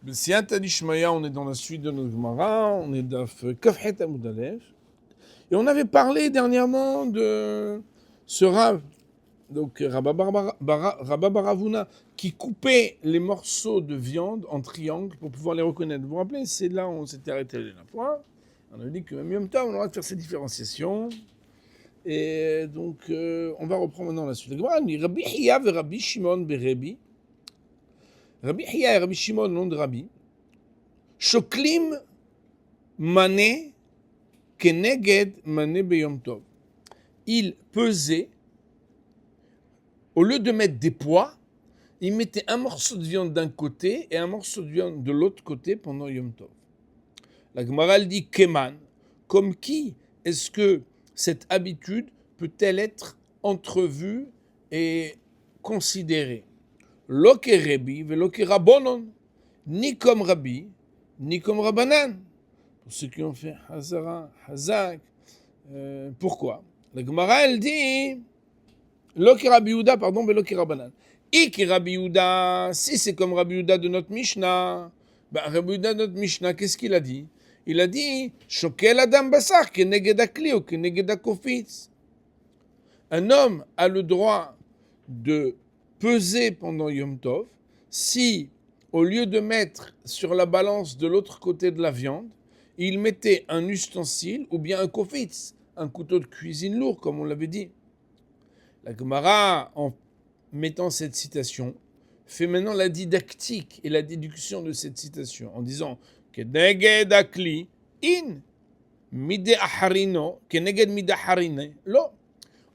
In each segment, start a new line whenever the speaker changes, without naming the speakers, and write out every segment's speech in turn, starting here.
B'siyata d'Ishmaya, on est dans la suite de notre Gemara, on est dans Kafhet Amud Aleph. Et on avait parlé dernièrement de ce Rav, donc Rabba Baravuna, qui coupait les morceaux de viande en triangle pour pouvoir les reconnaître. Vous vous rappelez, c'est là où on s'était arrêté la dernière fois. On avait dit que même Yom Tov, on aura de faire ces différenciations. Et donc, on va reprendre maintenant la suite. La Gemara dit Rabbi Hiya et Rabbi Shimon Berebi. Rabbi Hiya et Rabbi Shimon, nom de Rabbi, Shoklim Mané Keneged Mané Beyom Tov. Ils pesaient, au lieu de mettre des poids, ils mettaient un morceau de viande d'un côté et un morceau de viande de l'autre côté pendant Yom Tov. La Gemara dit Keman. Comme qui est-ce que cette habitude peut-elle être entrevue et considérée? Loke Rebi veloke Rabbonon, ni comme Rabbi, ni comme Rabbanan. Pour ceux qui ont fait Hazara, Hazak. Pourquoi? La Gemara, elle dit Loke Rabbi Yehuda, pardon, veloke Rabbanan. Ik Rabbi Yehuda, si c'est comme Rabbi Yehuda de notre Mishnah, Rabbi Yehuda de notre Mishnah, qu'est-ce qu'il a dit? Il a dit Shokel Adam Basar, keneged akli ou keneged akofitz. Un homme a le droit de peser pendant Yom Tov si, au lieu de mettre sur la balance de l'autre côté de la viande, il mettait un ustensile ou bien un kofitz, un couteau de cuisine lourd, comme on l'avait dit. La Gemara, en mettant cette citation, fait maintenant la didactique et la déduction de cette citation en disant Keneged akli in mide aharino keneged mide aharine lo.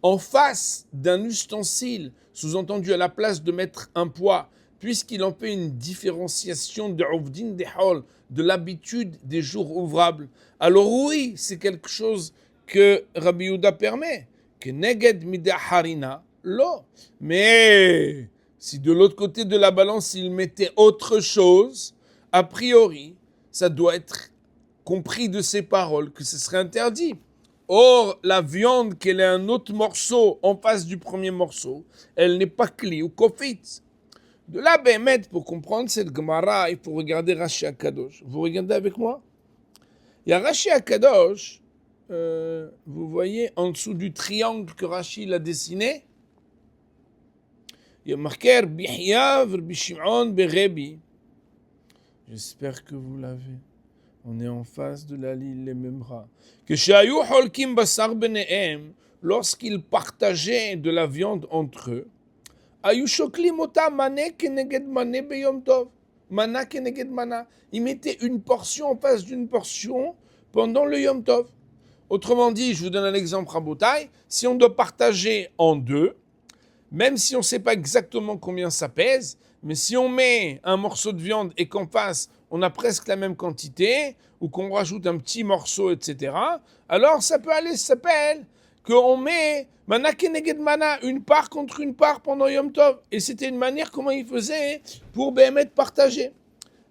En face d'un ustensile, sous-entendu à la place de mettre un poids, puisqu'il en fait une différenciation de Ovdin de Hol, de l'habitude des jours ouvrables. Alors oui, c'est quelque chose que Rabbi Yehuda permet. Keneged mide aharina lo. Mais si de l'autre côté de la balance, il mettait autre chose, a priori, ça doit être compris de ses paroles que ce serait interdit. Or, la viande, qu'elle ait un autre morceau en face du premier morceau, elle n'est pas cli ou kofitz. De là, Bémet, pour comprendre cette Gemara, il faut regarder Rashi HaKadosh. Vous regardez avec moi? Il y a Rashi HaKadosh, vous voyez, en dessous du triangle que Rashi l'a dessiné, il y a marqué Rabbi Hiya Rabbi Shimon Berebi. J'espère que vous l'avez. On est en face de la ligne les Memra. Que Shayu Holkim Basar Benehem, lorsqu'ils partageaient de la viande entre eux, Ayu Shoklim Ota Mané Keneged Mané Beyom Tov. Mana Keneged Mana. Ils mettaient une portion en face d'une portion pendant le Yom Tov. Autrement dit, je vous donne un exemple Rabotai, si on doit partager en deux, même si on ne sait pas exactement combien ça pèse, mais si on met un morceau de viande et qu'en face, on a presque la même quantité, ou qu'on rajoute un petit morceau, etc., alors ça peut aller, ça s'appelle qu'on met mana keneged mana, une part contre une part pendant Yom Tov. Et c'était une manière comment il faisait pour Béhémet partager.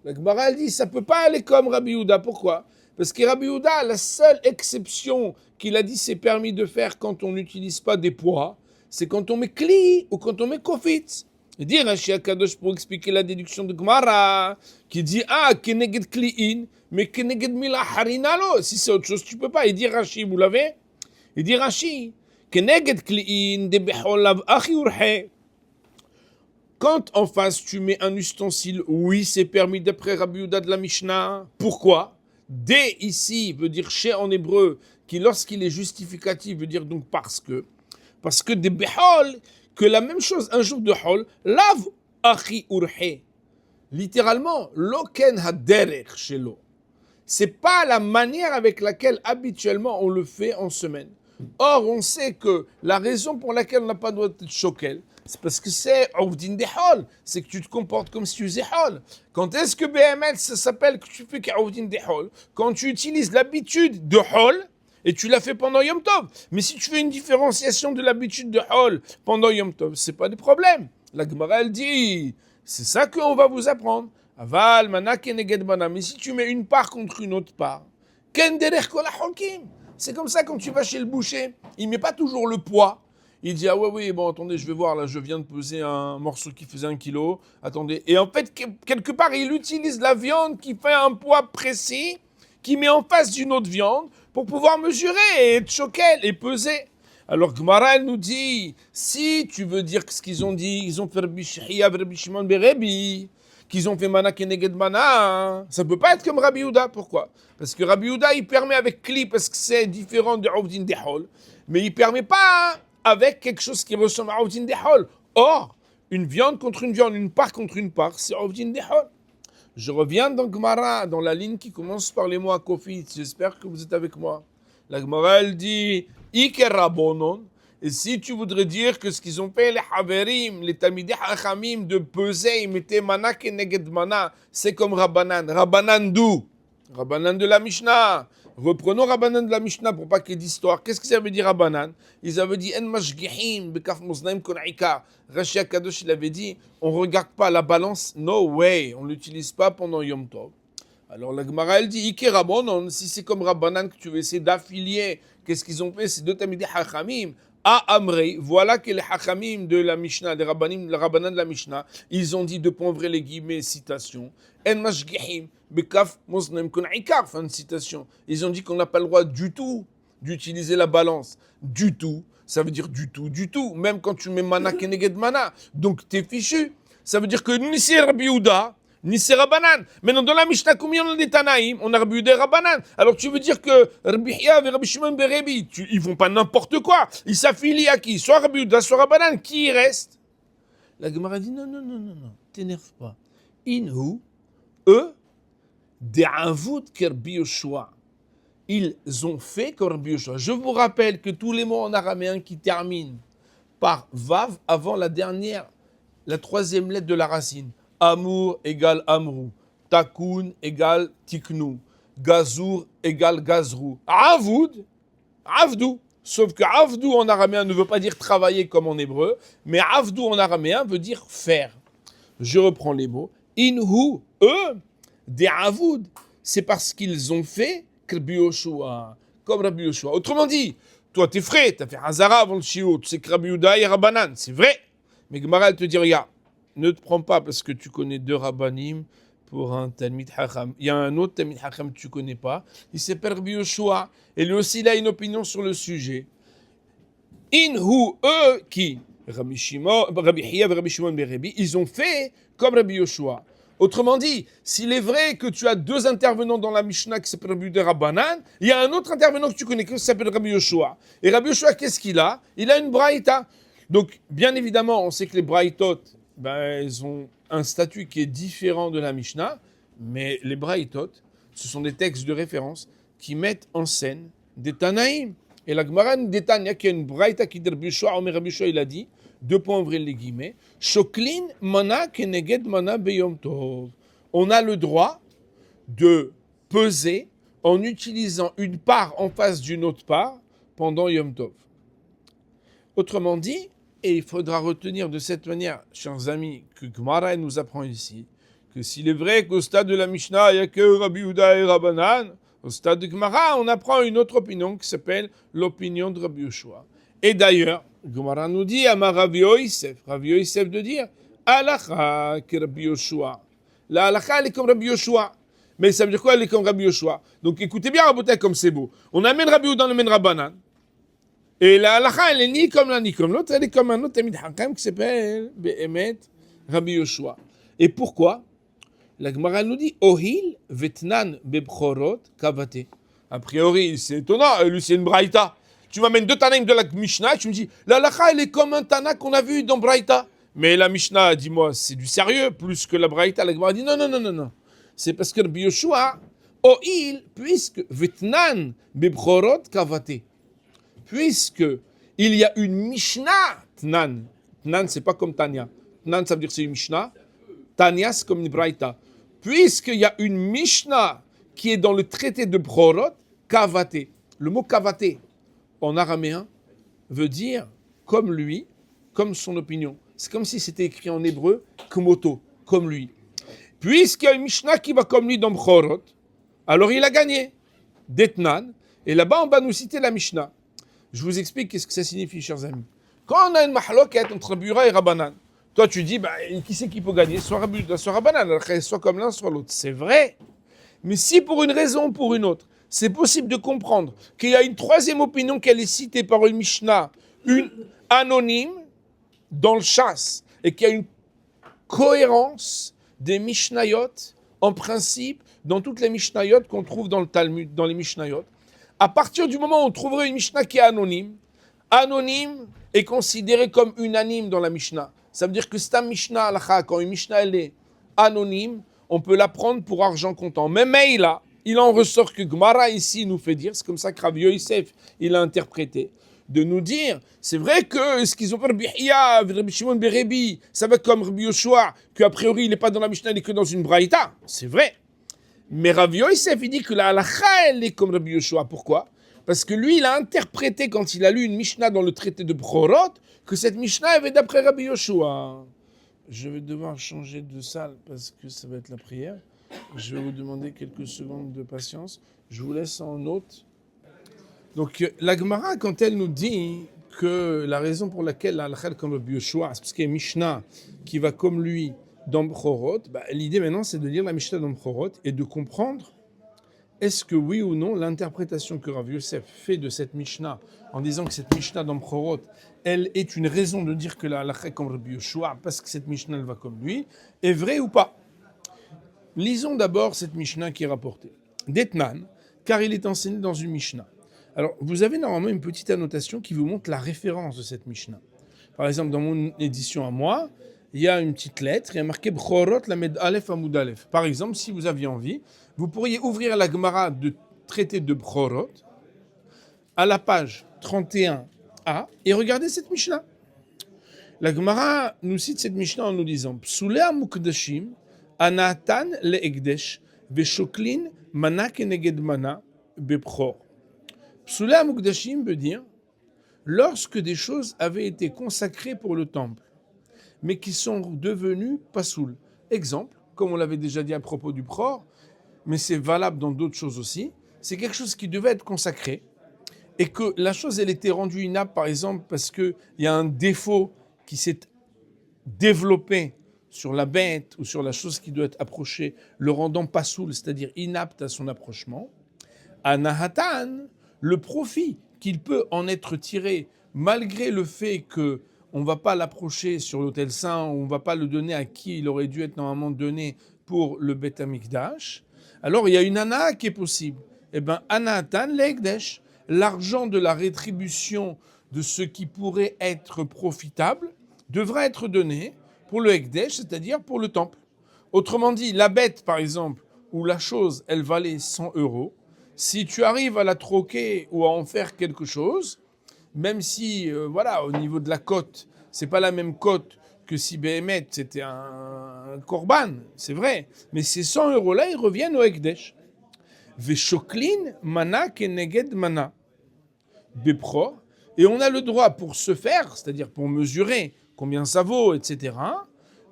La Gemara dit, ça ne peut pas aller comme Rabbi Yehuda. Pourquoi? Parce que Rabbi Yehuda, la seule exception qu'il a dit c'est permis de faire quand on n'utilise pas des poids, c'est quand on met kli ou quand on met kofitz. Il dit Rashi HaKadosh pour expliquer la déduction de Gemara, qui dit keneged kli'in, mais keneged mila harinalo. Si c'est autre chose, tu peux pas. Il dit Rashi, vous l'avez? Il dit Rashi, keneged kli'in de beholav achi urhe. Quand en face tu mets un ustensile, oui, c'est permis d'après Rabbi Yehuda de la Mishnah. Pourquoi? Dès ici veut dire chez en hébreu, qui lorsqu'il est justificatif veut dire donc parce que des behol, que la même chose un jour de hol, lav achi urhe. Littéralement, loken haderech shelo. C'est pas la manière avec laquelle habituellement on le fait en semaine. Or, on sait que la raison pour laquelle on n'a pas le droit de choquer, c'est parce que c'est Ovdin de Hol, c'est que tu te comportes comme si tu faisais Hol. Quand est-ce que BML, ça s'appelle que tu fais Ovdin de Hol? Quand tu utilises l'habitude de Hol, et tu l'as fait pendant Yom Tov. Mais si tu fais une différenciation de l'habitude de Hol pendant Yom Tov, c'est pas des problèmes. La Gemara, elle dit, c'est ça qu'on va vous apprendre. Aval, mana, keneged, mana. Mais si tu mets une part contre une autre part, ken derech kol hachokim. C'est comme ça quand tu vas chez le boucher, il met pas toujours le poids. Il dit, ah ouais, oui, bon, attendez, je vais voir, là, je viens de peser un morceau qui faisait 1 kilo. Attendez. Et en fait, quelque part, il utilise la viande qui fait un poids précis, qui met en face d'une autre viande pour pouvoir mesurer et choquer et peser. Alors Gemara, elle nous dit, si tu veux dire ce qu'ils ont dit, ils ont fait Rabbi Shihya, Rabbi Shimon Berebi, qu'ils ont fait mana keneged mana, ça ne peut pas être comme Rabbi Yehuda. Pourquoi? Parce que Rabbi Yehuda, il permet avec kli, parce que c'est différent de Ovdin Dehol, mais il ne permet pas avec quelque chose qui ressemble à Ovdin Dehol. Or, une viande contre une viande, une part contre une part, c'est Ovdin Dehol. Je reviens dans Gemara, dans la ligne qui commence par les mots à Kofi. J'espère que vous êtes avec moi. La Gemara, elle dit, Iker Rabonon. Et si tu voudrais dire que ce qu'ils ont fait, les Haverim, les Talmidei Hachamim, de peser, ils mettaient mana keneged mana, c'est comme Rabbanan. Rabbanan d'où? Rabbanan de la Mishnah. Reprenons Rabbanan de la Mishnah pour pas qu'il y ait d'histoire. Qu'est-ce que ça veut dire Rabbanan? Ils avaient dit, En mashgihim, bekaf moznaim kon ika. Rashi HaKadosh, il avait dit, on ne regarde pas la balance, no way, on ne l'utilise pas pendant Yom Tov. Alors la Gemara, elle dit, Ike Rabbanon, si c'est comme Rabbanan que tu veux essayer d'affilier, qu'est-ce qu'ils ont fait, ces deux Talmidei Hachamim? À Amrei, voilà que les Hachamim de la Mishnah, les Rabbanan de la Mishnah, ils ont dit, de poivrer les guillemets, citation, En mashgihim, bekaf moznaim kon ikar, fin de citation. Ils ont dit qu'on n'a pas le droit du tout d'utiliser la balance. Du tout. Ça veut dire du tout. Même quand tu mets mana keneged mana. Donc, t'es fichu. Ça veut dire que ni c'est Rabbi Yehuda, ni c'est Rabbanan. Maintenant, dans la Mishnah, combien on a des Tanaïm? On a Rabbi Yehuda et Rabbanan. Alors, tu veux dire que Rabbi Hiya et Rabbi Shimon Berebi, ils font pas n'importe quoi. Ils s'affilient à qui? Soit Rabbi Yehuda, soit Rabbanan. Qui y reste? La Gemara dit non. T'énerve pas. Inhu, eux, de'avud kerbi Yoshua. Ils ont fait comme Rabbi Yoshua. Je vous rappelle que tous les mots en araméen qui terminent par Vav avant la troisième lettre de la racine. Amour égale Amrou. Takoun égale Tiknou. Gazour égale Gazrou. Avoud, Avdou. Sauf que Avdou en araméen ne veut pas dire travailler comme en hébreu, mais Avdou en araméen veut dire faire. Je reprends les mots. Inhu, eux, des Avoud, c'est parce qu'ils ont fait Rabbi Yoshua, comme Rabbi Yoshua. Autrement dit, toi t'es frais, t'as fait Hazara avant le Shiur, tu sais que Rabbi Yehuda et Rabbanan, c'est vrai. Mais Gemara, elle te dit, regarde, ne te prends pas parce que tu connais 2 Rabbanim pour un Talmid Hacham. Il y a un autre Talmid Hacham que tu connais pas, il s'appelle Rabbi Yoshua, et lui aussi il a une opinion sur le sujet. Inhu, eux, qui Rabbi Hiya et Rabbi Shimon Berebi, ils ont fait comme Rabbi Yoshua. Autrement dit, s'il est vrai que tu as 2 intervenants dans la Mishnah qui s'appellent Rabbi Yehuda et Rabbanan, il y a un autre intervenant que tu connais qui s'appelle Rabbi Yoshua. Et Rabbi Yoshua, qu'est-ce qu'il a? Il a une braïta. Donc, bien évidemment, on sait que les braïtot, ils ont un statut qui est différent de la Mishnah, mais les braïtot, ce sont des textes de référence qui mettent en scène des Tanaïm. Et la Gemara des Tanya, qui a une braïta qui dit Rabbi Yoshua, mais Rabbi Yoshua, il a dit, 2 points ouvrez les guillemets, Shoklin mana keneged mana beyom tov. On a le droit de peser en utilisant une part en face d'une autre part pendant Yom Tov. Autrement dit, et il faudra retenir de cette manière, chers amis, que Gemara nous apprend ici, que s'il est vrai qu'au stade de la Mishnah, il n'y a que Rabbi Yehuda et Rabbanan, au stade de Gemara, on apprend une autre opinion qui s'appelle l'opinion de Rabbi Yoshua. Et d'ailleurs, Gemara nous dit, Amar Rabbi Yosef de dire, Halacha que Rabbi Yoshua. La halacha, elle est comme Rabbi Yoshua. Mais ça veut dire quoi, elle est comme Rabbi Yoshua? Donc écoutez bien, Rabotai, comme c'est beau. On amène Rabbi Yehuda, on amène Rabbanan. Et la halacha, elle est ni comme l'un ni comme l'autre, elle est comme un autre Talmid Hakam qui s'appelle Be'emet Rabbi Yoshua. Et pourquoi? La Gemara nous dit, Ohil vetnan bebchorot kavate. A priori, c'est étonnant, lui c'est une braïta. Tu m'amènes 2 Tanaïm de la Mishnah et tu me dis, la halacha, elle est comme un Tana qu'on a vu dans Braïta. Mais la Mishnah, dis-moi, c'est du sérieux, plus que la Braïta. La Gemara dit, non. C'est parce que Rabbi Yoshua, Ohil, puisque vetnan bebchorot kavate. Puisque il y a une Mishnah, Tnan. Tnan, c'est pas comme Tanya. Tnan, ça veut dire que c'est une Mishnah. Tanya, c'est comme une Braïta. Puisqu'il y a une Mishnah qui est dans le traité de Bchorot, Kavate. Le mot Kavate, en araméen, veut dire comme lui, comme son opinion. C'est comme si c'était écrit en hébreu, Kmoto, comme lui. Puisqu'il y a une Mishnah qui va comme lui dans Bchorot, alors il a gagné. Detnan. Et là-bas, on va nous citer la Mishnah. Je vous explique qu'est-ce que ça signifie, chers amis. Quand on a une mahloket entre Rabbi Yura et Rabbanan, toi tu dis, qui c'est qui peut gagner? Soit Rabbi Yura, soit Rabbanan, soit comme l'un, soit l'autre. C'est vrai. Mais si pour une raison ou pour une autre, c'est possible de comprendre qu'il y a une troisième opinion qu'elle est citée par une Mishnah, une anonyme, dans le chasse, et qu'il y a une cohérence des Mishnayot, en principe, dans toutes les Mishnayot qu'on trouve dans le Talmud, dans les Mishnayot, à partir du moment où on trouverait une Mishnah qui est anonyme est considérée comme unanime dans la Mishnah. Ça veut dire que c'est un Mishnah halakha, quand une Mishnah elle est anonyme, on peut la prendre pour argent comptant. Mais Meïla, il en ressort que Gemara ici nous fait dire, c'est comme ça que Rabbi Yosef il a interprété, de nous dire, c'est vrai que ce qu'ils ont fait Rabbi Hiya, Rabbi Shimon Berebi, ça va être comme Rabbi Yoshua, qu'a priori il n'est pas dans la Mishnah, il est que dans une Braïta. C'est vrai. Mais Rabbi Yosef il dit que la halakha elle est comme Rabbi Yoshua. Pourquoi? Parce que lui il a interprété quand il a lu une Mishnah dans le traité de Bchorot, que cette Mishnah avait d'après Rabbi Yoshua. Je vais devoir changer de salle parce que ça va être la prière. Je vais vous demander quelques secondes de patience. Je vous laisse en note. Donc, la Gemara, quand elle nous dit que la raison pour laquelle la halakha comme Rabbi Yoshua, c'est parce qu'il y a Mishnah qui va comme lui dans Bchorot, l'idée maintenant, c'est de lire la Mishnah dans Bchorot et de comprendre est-ce que oui ou non l'interprétation que Rav Yosef fait de cette Mishnah en disant que cette Mishnah dans Bchorot, elle est une raison de dire que la halakha comme Rabbi Yoshua parce que cette Mishnah elle va comme lui, est vraie ou pas? Lisons d'abord cette Mishnah qui est rapportée. D'Etnan, car il est enseigné dans une Mishnah. Alors, vous avez normalement une petite annotation qui vous montre la référence de cette Mishnah. Par exemple, dans mon édition à moi, il y a une petite lettre, il y a marqué Bchorot Lamed Aleph Amud Aleph. Par exemple, si vous aviez envie, vous pourriez ouvrir la Gemara de traité de Bchorot à la page 31a et regarder cette Mishnah. La Gemara nous cite cette Mishnah en nous disant Psulei Mukdashim Anatan le'egdesh ve'shoklin mana keneged mana bebchor. Psulei Mukdashim veut dire lorsque des choses avaient été consacrées pour le temple, mais qui sont devenues pasoul. Exemple, comme on l'avait déjà dit à propos du Bchor, mais c'est valable dans d'autres choses aussi, c'est quelque chose qui devait être consacré, et que la chose, elle était rendue inapte, par exemple, parce qu'il y a un défaut qui s'est développé sur la bête ou sur la chose qui doit être approchée, le rendant pasoul, c'est-à-dire inapte à son approchement. Anahatan, le profit qu'il peut en être tiré, malgré le fait que on ne va pas l'approcher sur l'autel saint, on ne va pas le donner à qui il aurait dû être normalement donné pour le Beth Amikdash, alors il y a une ana qui est possible. Eh bien, anatan le'ekdesh, l'argent de la rétribution de ce qui pourrait être profitable devra être donné pour le ekdesh, c'est-à-dire pour le temple. Autrement dit, la bête, par exemple, où la chose, elle valait 100 euros, si tu arrives à la troquer ou à en faire quelque chose, même si, au niveau de la cote, c'est pas la même cote que si Béhémet, c'était un korban, c'est vrai. Mais ces 100 euros-là, ils reviennent au Ekdesh. Veshoklin mana keneged mana. Bepro. Et on a le droit pour se faire, c'est-à-dire pour mesurer combien ça vaut, etc.,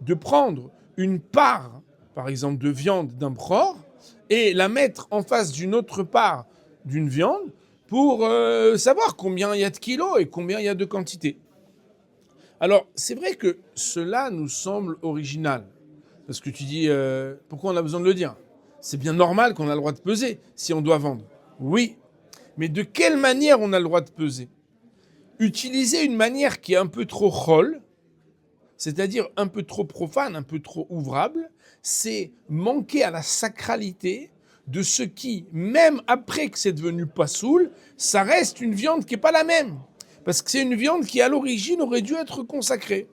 de prendre une part, par exemple, de viande d'un bror et la mettre en face d'une autre part d'une viande pour savoir combien il y a de kilos et combien il y a de quantité. Alors, c'est vrai que cela nous semble original. Parce que tu dis, pourquoi on a besoin de le dire? C'est bien normal qu'on a le droit de peser si on doit vendre. Oui, mais de quelle manière on a le droit de peser? Utiliser une manière qui est un peu trop chol, c'est-à-dire un peu trop profane, un peu trop ouvrable, c'est manquer à la sacralité de ce qui, même après que c'est devenu pasoul, ça reste une viande qui n'est pas la même. Parce que c'est une viande qui, à l'origine, aurait dû être consacrée.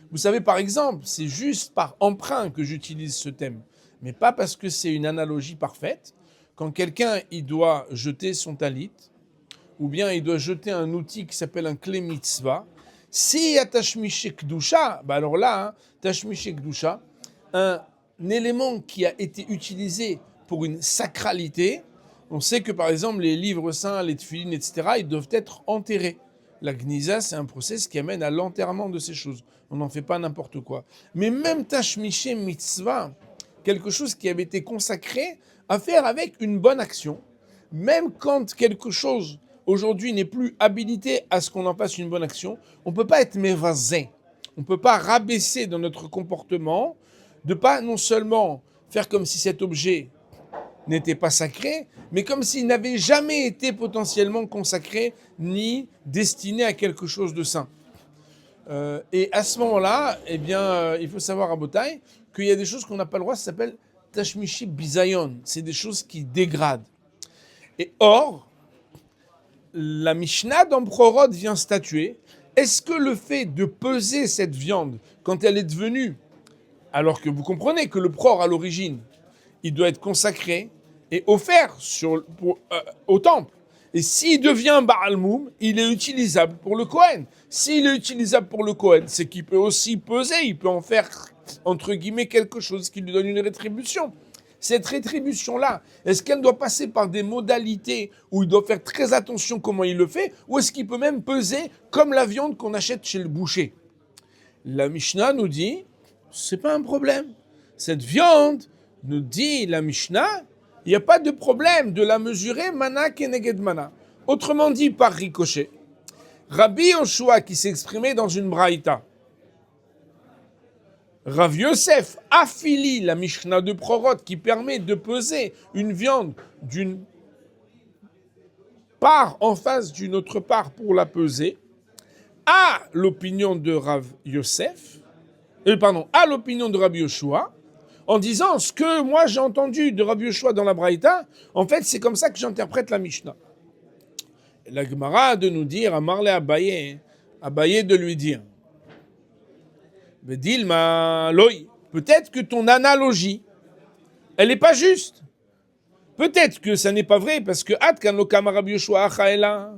Vous savez, par exemple, c'est juste par emprunt que j'utilise ce thème, mais pas parce que c'est une analogie parfaite. Quand quelqu'un, il doit jeter son talit, ou bien il doit jeter un outil qui s'appelle un clé mitzvah, s'il y a tashmiché kdusha, alors là, tashmiché kdusha, un élément qui a été utilisé pour une sacralité, on sait que par exemple les livres saints, les tefilines, etc., ils doivent être enterrés. La gniza, c'est un process qui amène à l'enterrement de ces choses. On n'en fait pas n'importe quoi. Mais même tashmiché mitzvah, quelque chose qui avait été consacré à faire avec une bonne action, même quand quelque chose aujourd'hui n'est plus habilité à ce qu'on en fasse une bonne action, on ne peut pas être mévazin. On ne peut pas rabaisser dans notre comportement, de pas non seulement faire comme si cet objet n'était pas sacré, mais comme s'il n'avait jamais été potentiellement consacré ni destiné à quelque chose de saint. Et à ce moment-là, eh bien, il faut savoir à Botaï qu'il y a des choses qu'on n'a pas le droit, ça s'appelle tashmishi bizayon, c'est des choses qui dégradent. Et or, la Mishnah dans Prorod vient statuer, est-ce que le fait de peser cette viande, quand elle est devenue, alors que vous comprenez que le pror à l'origine, il doit être consacré et offert au temple. Et s'il devient Baal Moum, il est utilisable pour le Kohen. S'il est utilisable pour le Kohen, c'est qu'il peut aussi peser, il peut en faire, entre guillemets, quelque chose qui lui donne une rétribution. Cette rétribution-là, est-ce qu'elle doit passer par des modalités où il doit faire très attention comment il le fait, ou est-ce qu'il peut même peser comme la viande qu'on achète chez le boucher? La Mishnah nous dit, c'est pas un problème. Cette viande, nous dit la Mishnah, il n'y a pas de problème de la mesurer mana keneged mana. Autrement dit, par ricochet, Rabbi Yoshua qui s'est exprimé dans une braïta, Rav Yosef affilie la Mishnah de Prorot qui permet de peser une viande d'une part en face d'une autre part pour la peser, à l'opinion de Rav Yosef, à l'opinion de Rabbi Yoshua, en disant ce que moi j'ai entendu de Rabbi Yoshua dans la Braïta, en fait c'est comme ça que j'interprète la Mishnah. Et la Gemara de nous dire, à Marlé Abaye de lui dire, Bedilma loy, peut-être que ton analogie, elle n'est pas juste. Peut-être que ça n'est pas vrai, parce que Atkan Lokam Rabbi Yoshua Achaela,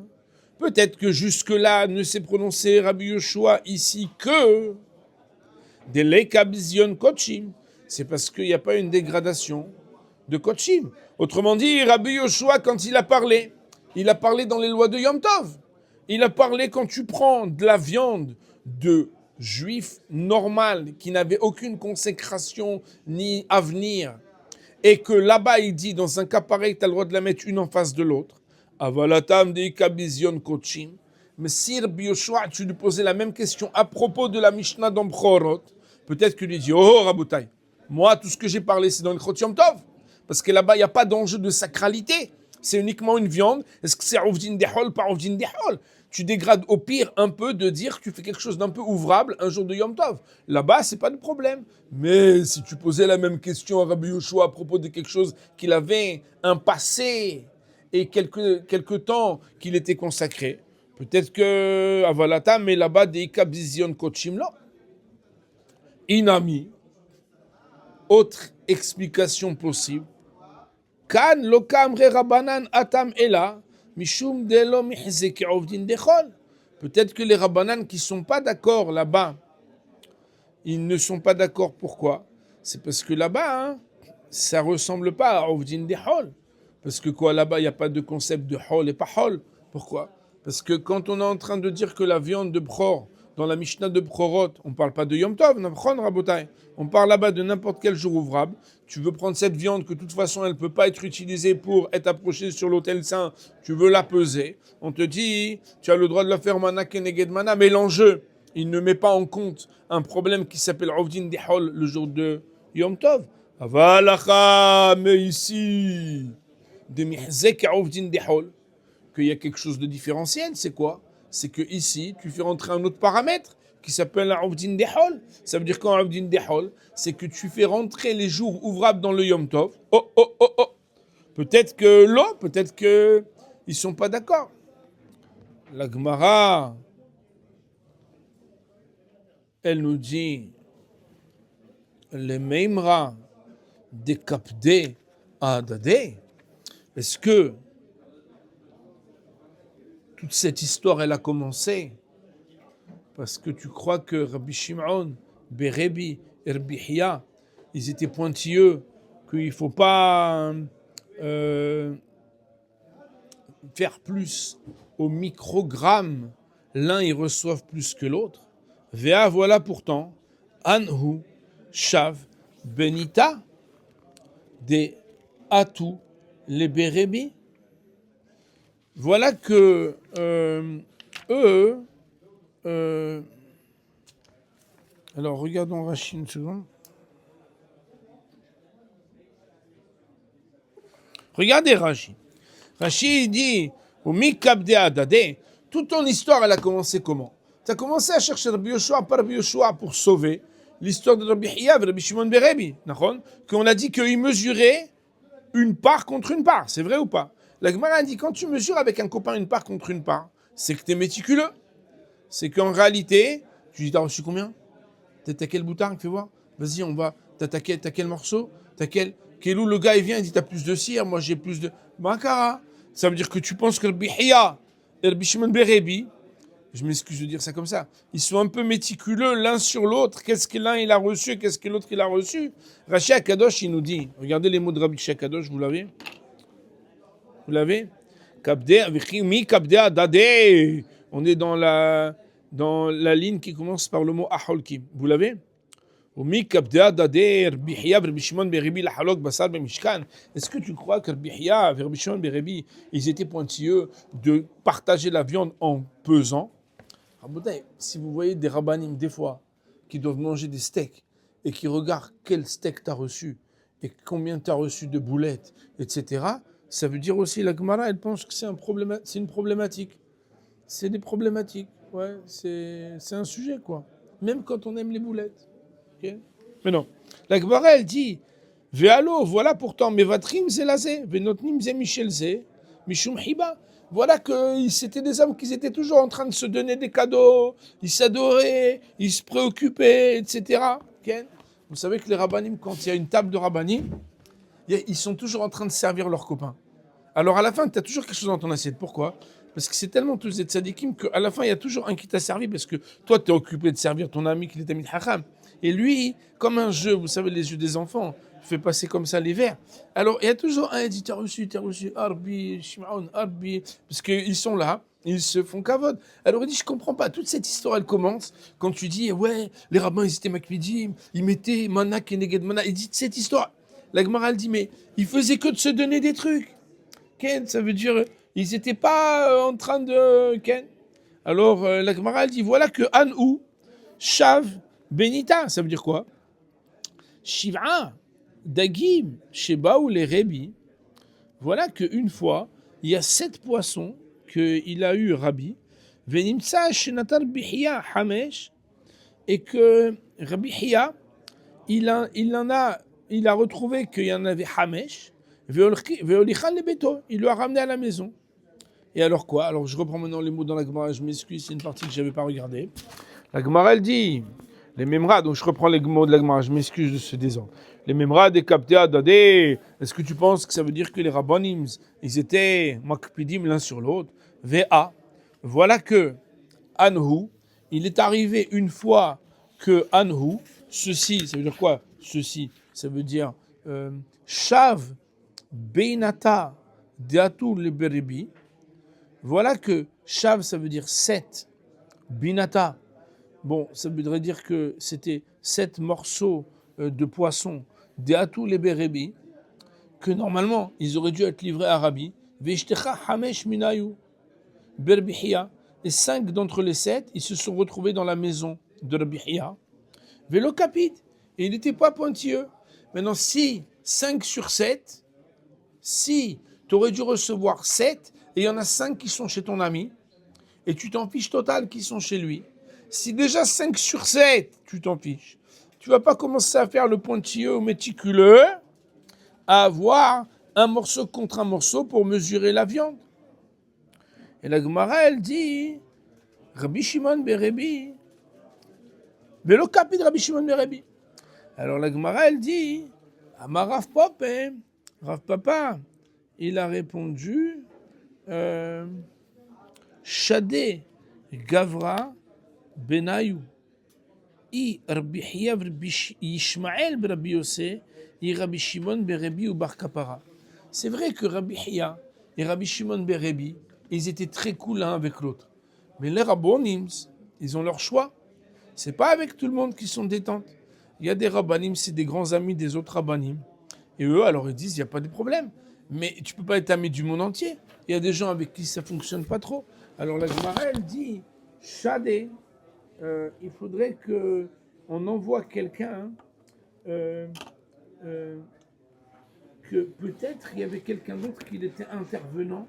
peut-être que jusque-là ne s'est prononcé Rabbi Yoshua ici que des Lekabizion Kochim. C'est parce qu'il n'y a pas une dégradation de Kochim. Autrement dit, Rabbi Yoshua, quand il a parlé dans les lois de Yom Tov. Il a parlé quand tu prends de la viande de juif normal, qui n'avait aucune consécration ni avenir, et que là-bas il dit, dans un cas pareil, tu as le droit de la mettre une en face de l'autre. Avalatam de Ikabizion Kochim. Mais si Rabbi Yoshua, tu lui posais la même question à propos de la Mishnah dans Prorot, peut-être qu'il lui dit, oh Rabotai, moi tout ce que j'ai parlé c'est dans le Chot Yom Tov, parce que là-bas il n'y a pas d'enjeu de sacralité, c'est uniquement une viande. Est-ce que c'est Ovdin Dehol par Ovdin Dehol? Tu dégrades au pire un peu de dire que tu fais quelque chose d'un peu ouvrable un jour de Yom Tov. Là-bas, c'est pas de problème. Mais si tu posais la même question à Rabbi Yoshua à propos de quelque chose qu'il avait un passé et quelque temps qu'il était consacré, peut-être que Avalata, mais là-bas, des Ikabizion Kochim là. Inami. Autre explication possible. Kan lokamre rabanan atam ela. Peut-être que les rabbanan qui ne sont pas d'accord là-bas, ils ne sont pas d'accord. Pourquoi? C'est parce que là-bas, ça ne ressemble pas à Ovdin de Hol. Parce que quoi, là-bas, il n'y a pas de concept de Hol et pas Hol. Pourquoi? Parce que quand on est en train de dire que la viande de Pror, dans la Mishnah de Prorot, on ne parle pas de Yom Tov, on parle là-bas de n'importe quel jour ouvrable. Tu veux prendre cette viande que de toute façon elle ne peut pas être utilisée pour être approchée sur l'autel saint, tu veux la peser. On te dit, tu as le droit de la faire mana keneged mana, mais l'enjeu, il ne met pas en compte un problème qui s'appelle Ovdin Dehol le jour de Yom Tov. Avalacha, mais ici, de mihzek à Ovdin Dehol, qu'il y a quelque chose de différentiel, c'est quoi? C'est que ici, tu fais rentrer un autre paramètre qui s'appelle Ovdin Dehol. Ça veut dire qu'en Ovdin Dehol, c'est que tu fais rentrer les jours ouvrables dans le Yom Tov. Oh. Peut-être que l'eau, peut-être qu'ils ne sont pas d'accord. La Gemara, elle nous dit, les Meimra décapdé à Adadé. Est-ce que toute cette histoire, elle a commencé parce que tu crois que Rabbi Shimon, Berebi et Rabbi Hiya, ils étaient pointilleux, qu'il ne faut pas faire plus au microgramme, l'un ils reçoivent plus que l'autre. Vea, voilà pourtant, Anhu, Shav, Benita, des Atou, les Berebi. voilà que eux, alors regardons Rashi une seconde. Regardez Rashi. Rashi dit, toute ton histoire, elle a commencé comment? Tu as commencé à chercher Rabbi Yoshua par Rabbi Yoshua pour sauver l'histoire de Rabbi Hiya et Rabbi Shimon Berebi, qu'on a dit qu'ils mesuraient une part contre une part. C'est vrai ou pas? La Gemara a dit, quand tu mesures avec un copain une part contre une part, c'est que tu es méticuleux. C'est qu'en réalité, tu dis, t'as reçu combien? T'as quel boutard? Fais voir. Vas-y, on va. T'as quel morceau? T'as quel où le gars il vient, il dit, t'as plus de cire, moi j'ai plus de... Bakara. Ça veut dire que tu penses que Rabbi Hiya et Rabbi Shimon Berebi, je m'excuse de dire ça comme ça, ils sont un peu méticuleux l'un sur l'autre. Qu'est-ce que l'un il a reçu, qu'est-ce que l'autre il a reçu? Rashi Akadosh, il nous dit, regardez les mots de Rabbi Akadosh, vous l'avez? Vous l'avez? Mi kabdea dade. On est dans la ligne qui commence par le mot aholkim. Vous l'avez? Est-ce que tu crois que Rabbi Hiya et Rabbi Shimon Berebi, ils étaient pointilleux de partager la viande en pesant? Si vous voyez des rabbanim, des fois, qui doivent manger des steaks et qui regardent quel steak tu as reçu et combien tu as reçu de boulettes, etc., ça veut dire aussi, la Gemara, elle pense que c'est une problématique. C'est des problématiques. Ouais, c'est un sujet, quoi. Même quand on aime les boulettes. Okay? Mais non. La Gemara, elle dit, Ve'alo, voilà pourtant, Mevatrim zelazé, Venotnim ze Michel ze, Mishum hiba. Voilà que c'était des hommes qui étaient toujours en train de se donner des cadeaux, ils s'adoraient, ils se préoccupaient, etc. Okay? Vous savez que les rabbanim, quand il y a une table de rabbanim, ils sont toujours en train de servir leurs copains. Alors à la fin, tu as toujours quelque chose dans ton assiette. Pourquoi? Parce que c'est tellement tous des tzadikim qu'à la fin, il y a toujours un qui t'a servi parce que toi, tu es occupé de servir ton ami qui est ami de Hacham. Et lui, comme un jeu, vous savez, les yeux des enfants, fait passer comme ça les verres. Alors il y a toujours un qui dit, t'as reçu, Arbi, Shimon, Arbi, parce qu'ils sont là, ils se font kavod. Alors il dit, je comprends pas, toute cette histoire, elle commence quand tu dis, ouais, les rabbins, ils étaient makpidim, ils mettaient mana keneged mana. Il dit, cette histoire, la Gemara, elle dit, mais ils faisaient que de se donner des trucs. Ken, ça veut dire, ils n'étaient pas en train de... Ken. Alors, la Gemara, elle dit, voilà que Anou, Shav, Benita, ça veut dire quoi? Shiv'a, Dagim, Sheba ou les Rebi. Voilà qu'une fois, il y a 7 poissons qu'il a eu Rabbi, Venimtsa, Shenatar Bihia, Hamesh, et que Rabbi Hiya, il a retrouvé qu'il y en avait Hamesh, il lui a ramené à la maison. Et alors quoi? Alors je reprends maintenant les mots dans la Gemara, je m'excuse, c'est une partie que je n'avais pas regardée. La Gemara, elle dit, les Memra, donc je reprends les mots de la Gemara, je m'excuse de ce désordre. Les Memra des Kaptea Dadé, est-ce que tu penses que ça veut dire que les Rabbanim, ils étaient makpidim l'un sur l'autre? Va, voilà que Anhu, il est arrivé une fois que Anhu, ceci, ça veut dire quoi? Ceci, ça veut dire Shav Beinata Deatu le Berebi. Voilà que Shav, ça veut dire 7. Binata, bon, ça voudrait dire que c'était 7 morceaux de poisson Deatu le Berebi, que normalement, ils auraient dû être livrés à Rabbi. Veishtecha Hamesh Minayu Berbi Hiya. Et 5 d'entre les 7, ils se sont retrouvés dans la maison de Rabbi Hiya. Vélo capit. Et il n'était pas pointilleux. Maintenant, si 5 sur 7, si tu aurais dû recevoir 7, et il y en a 5 qui sont chez ton ami, et tu t'en fiches total qui sont chez lui. Si déjà 5 sur 7, tu t'en fiches, tu ne vas pas commencer à faire le pointilleux ou méticuleux, à avoir un morceau contre un morceau pour mesurer la viande. Et la Gemara, elle dit, Rabbi Shimon Berebi, Vélo capi de Rabbi Shimon Berebi. Alors la Gemara, elle dit, Amar Rav Papa, Rav Papa, il a répondu, Shadé Gavra Benayou, I Rabbi Hiya Rabbi Yishmael Rabbi Yosef, I Rabbi Shimon Berebi ou Bar Kapara. C'est vrai que Rabbi Hiya et Rabbi Shimon Berebi, ils étaient très cool l'un avec l'autre. Mais les Rabbonim, ils ont leur choix. C'est pas avec tout le monde qui sont détentes. Il y a des Rabbanim, c'est des grands amis des autres Rabbanim. Et eux, alors ils disent, il n'y a pas de problème. Mais tu peux pas être ami du monde entier. Il y a des gens avec qui ça fonctionne pas trop. Alors la Gemara, elle dit, Shadé, il faudrait que on envoie quelqu'un, euh, euh, que peut-être il y avait quelqu'un d'autre qui était intervenant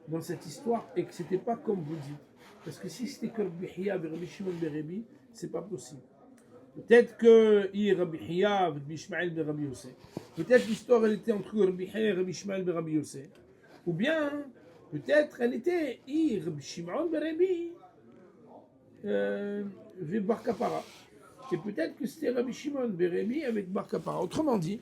dans cette histoire et que c'était pas comme vous dites. Parce que si c'était que Rabbi Hiya avec Rabbi Shimon Berebi, c'est pas possible. Peut-être que Rabbi Hiya avec Rabbi Ishmael de Rabbi Yossé. Peut-être l'histoire elle était entre Rabbi Hiya et Rabbi Ishmael de Rabbi Yossé. Ou bien peut-être elle était Rabbi Shimon Berebi avec Bar Kapara. Et peut-être que c'était Rabbi Shimon Berebi avec Bar Kapara. Autrement dit,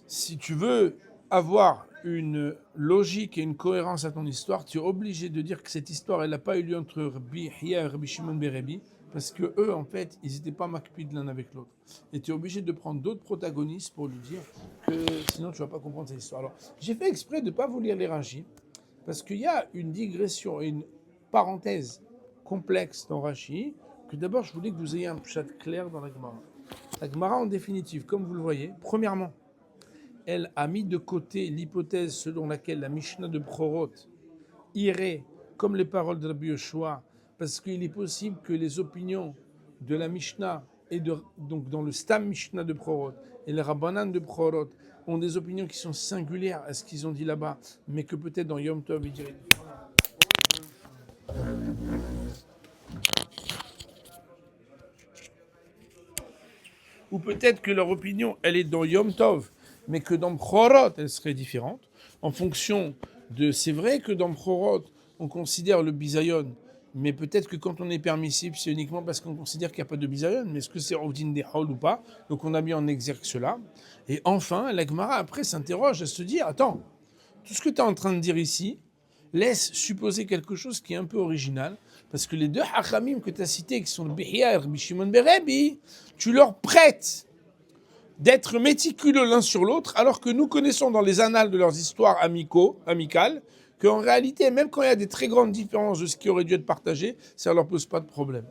si tu veux avoir une logique et une cohérence à ton histoire, tu es obligé de dire que cette histoire, elle n'a pas eu lieu entre Rabbi Hiya et Rabbi Shimon Berebi, parce que eux, en fait, ils n'étaient pas makpides l'un avec l'autre. Et tu es obligé de prendre d'autres protagonistes pour lui dire que sinon tu ne vas pas comprendre cette histoire. Alors, j'ai fait exprès de ne pas vous lire les Rashi, parce qu'il y a une digression et une parenthèse complexe dans Rashi, que d'abord, je voulais que vous ayez un pshat clair dans la Gemara. La Gemara, en définitive, comme vous le voyez, premièrement, elle a mis de côté l'hypothèse selon laquelle la Mishnah de Prorot irait comme les paroles de Rabbi Yoshua, parce qu'il est possible que les opinions de la Mishnah, donc dans le Stam Mishnah de Prorot, et les Rabbanan de Prorot, ont des opinions qui sont singulières à ce qu'ils ont dit là-bas, mais que peut-être dans Yom Tov, ils diraient... Ou peut-être que leur opinion, elle est dans Yom Tov, mais que dans Prorot, elle serait différente, en fonction de... C'est vrai que dans Prorot, on considère le bisayon, mais peut-être que quand on est permissible, c'est uniquement parce qu'on considère qu'il n'y a pas de bisayon, mais est-ce que c'est Ovdin Dehol ou pas? Donc on a mis en exergue cela. Et enfin, la Gemara, après, s'interroge à se dire, attends, tout ce que tu es en train de dire ici laisse supposer quelque chose qui est un peu original, parce que les deux hachamim que tu as cités, qui sont le Bihya et Rabbi Shimon Berebi, tu leur prêtes d'être méticuleux l'un sur l'autre, alors que nous connaissons dans les annales de leurs histoires amicales, qu'en réalité, même quand il y a des très grandes différences de ce qui aurait dû être partagé, ça ne leur pose pas de problème.